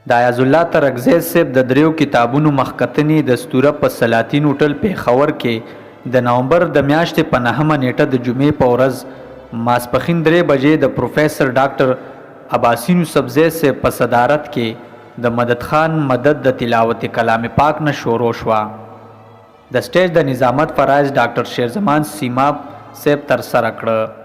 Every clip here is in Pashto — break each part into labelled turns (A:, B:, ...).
A: د ایاز الله ترکزی صاحب د دریو کتابونو مخکتنې دستوره په سلاطین هوټل پېښور کې د نومبر د میاشتې په 9مه نیټه د جمعې په ورځ ماسپښین 3 بجې د پروفیسر ډاکټر عباسین یوسفزی صاحب په صدارت کې د مدد خان مدد د تلاوت کلام پاک نه شروع شوه. د سټیج د نظامت فرایض ډاکټر شیرزمان سیماب صاحب ترسره کړه.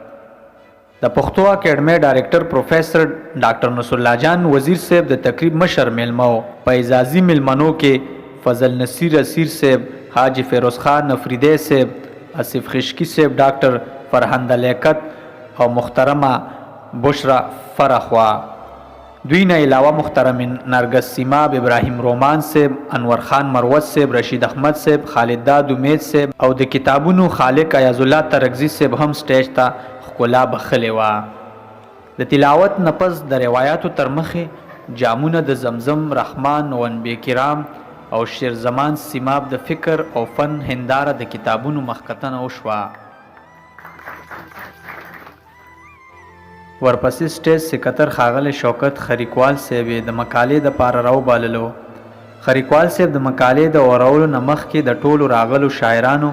A: د پښتو اکیډمۍ ډایرکټر پروفیسر ډاکټر نصر الله جان وزیر صاحب د تقریب مشر میلمه په اعزازي میلمنو کې فضل نصیر اسیر صاحب، حاجی فیروز خان افریدی صاحب، آصف خشکی صاحب، ډاکټر فرهنده لیاقت او محترمه بشرا فرخوا. دوی نه علاوه محترم نرگس سیماب، ابراهیم رومان صاحب، انور خان مروت صاحب، رشید احمد صاحب، خالد داد امید صاحب او د کتابونو خالق ایاز الله ترکزی صاحب هم سټیج ته ښکلا بخلې وه. د تلاوت نه پس د روایاتو تر مخې جامونه د زمزم، رحمان او انبیاء کرام او شیرزمان سیماب د فکر او فن هنداره د کتابونو مخکتنه وشوه. ورپسې سټیج سکتر ښاغلی شوکت خریکوال صاحب د مقالې دپاره راوباللو. خریکوال صاحب د مقالې د اورولو نه مخکې د ټولو راغلو شاعرانو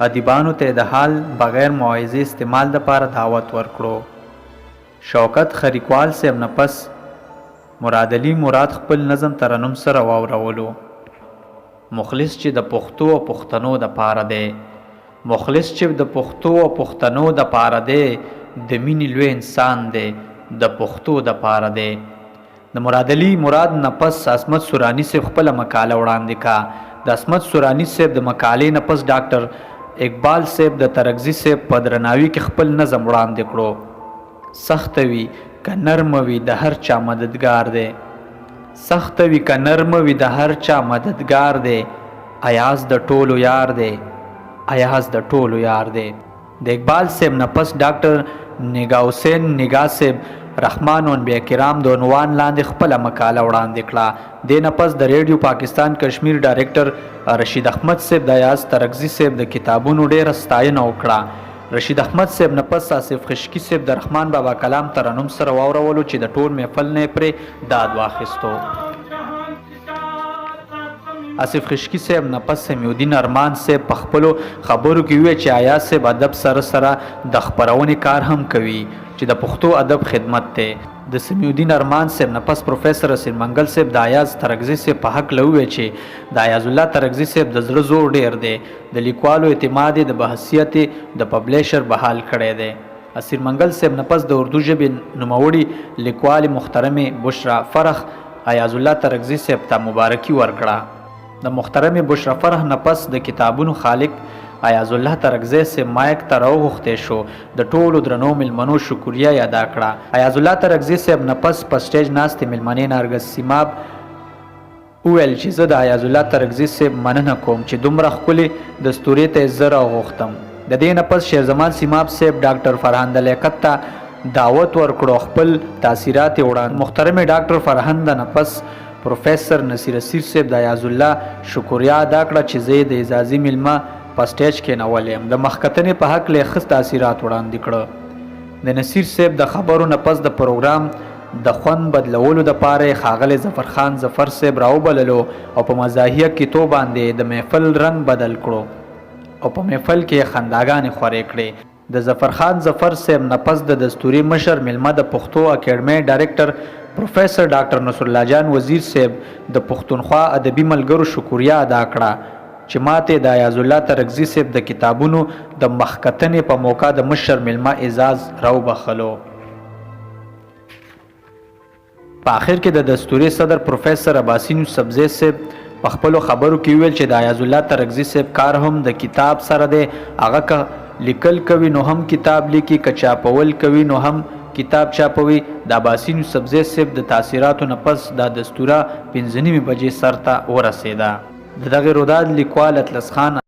A: ادیبانو ته د حال بغیر موعظې استعمال دپاره دعوت ورکړو. شوکت خریکوال صاحب نه پس مراد علي مراد خپل نظم ترنم سره واورولو. مخلص چې د پښتو او پښتنو دپاره دی، مخلص چې د پښتو او پښتنو دپاره دی، د مینې لوی انسان دی، د پښتو دپاره دی. د مراد علي مراد نه پس عصمت سوراني صاحب خپله مقاله وړاندې کا. د عصمت سوراني صاحب د مقالې نه پس ډاکټر اقبال صاحب د ترکزی صاحب په درناوي کې خپل نظم وړاندې کړو. سخت وي که نرم وي د هر چا مددگار دی، سخت وي که نرم وي د هر چا مددگار دی، ایاز د ټولو یار دی، ایاز د ټولو یار دی. د اقبال صاحب نه پس ډاکټر نگاه حسین نگاه صاحب رحمان و انبیاء کرام د عنوان لاندې خپله مقاله وړاندې کړه. دې نه پس د ریډیو پاکستان کشمیر ډایرکټر رشید احمد صاحب د ایاز ترکزی صاحب د کتابونو ډیره ستاینه وکړه. رشید احمد صاحب نه پس آصف خشکی صاحب د رحمان بابا کلام ترنم سره واورولو چې د ټول محفل نه پرې داد واخیستو. آصف خشکی صاحب نه پس سمیع ارمان صاحب په خپلو خبرو کې وویل چې ایاز صاحب ادب سره سره د خپرونې کار هم کوي چې د پښتو ادب خدمت دی. د سمیع ارمان صاحب نه پس پروفیسر اسیر منګل صاحب د ایاز ترکزی صاحب په حق لوي چې د ایاز الله ترکزی صاحب د زړه زور ډیر دی، د لیکوالو اعتماد د بحثیت د پبلیشر بحال کړی دی. اسیر منګل صاحب نه پس د اردو ژبې نوموړي لیکوال محترم بشرا فرخ ایاز الله ترکزی صاحب ته مبارکي ورکړه. د محترم بشرا فرخ نه پس د کتابونو خالق ایاز الله ترکزی صاحب مایک ته راوغوښتی شو. د ټولو درنو میلمنو شکریه یې ادا کړه. ایاز الله ترکزی صاحب نه پس په سټیج ناستې میلمنې نرګس سیماب وویل چې زه د ایاز الله ترکزی صاحب مننه کوم چې دومره ښکلې دستورې ته یې زه راوغوښتم. د دې نه پس شیرزمان سیماب صاحب ډاکټر فرهنده لیاقت ته دعوت ورکړو خپل تاثیرات یې وړاندې. محترم ډاکټر فرهنده نه پس پروفیسر نصیر اسیر صاحب د ایاز الله شکریه ادا کړه چې زه د اعزازي میلمه په سټیج کې نولې یم. د مخکتنې په حق له ښه تاثیرات وړاندې کړه. د نصیر صاحب د خبرو نه پس د پروګرام د خوند بدلولو دپاره ښاغلی ظفر خان ظفر صاحب راوبللو او په مزاحیه کیتو باندې د محفل رنګ بدل کړو او په محفل کې خنداګانې خورې کړې. د ظفر خان ظفر صاحب نه پس د دستوري مشر میلمه د پښتو اکیډمۍ ډایرکټر پروفیسر ډاکټر نصر الله جان وزیر صاحب د پښتونخوا ادبي ملګرو شکریه ادا کړه چې ماته د ایاز الله ترکزی صاحب د کتابونو د مخکتنې په موقع د مشر میلمه اعزاز راوبخلو. په آخر کې د دستوري صدر پروفیسر عباسین یوسفزی صاحب په خپلو خبرو کې ویل چې د ایاز الله ترکزی صاحب کار هم د کتاب سره دی. هغه که لیکل کوي نو هم کتاب لیکي، که چاپول کوي نو هم کتاب چاپوي. د عباسین یوسفزی صاحب د تاثیراتو نه پس دا دستوره 5:30 بجې سر ته ورسېده. د دغې روداد لیکوال اطلس خان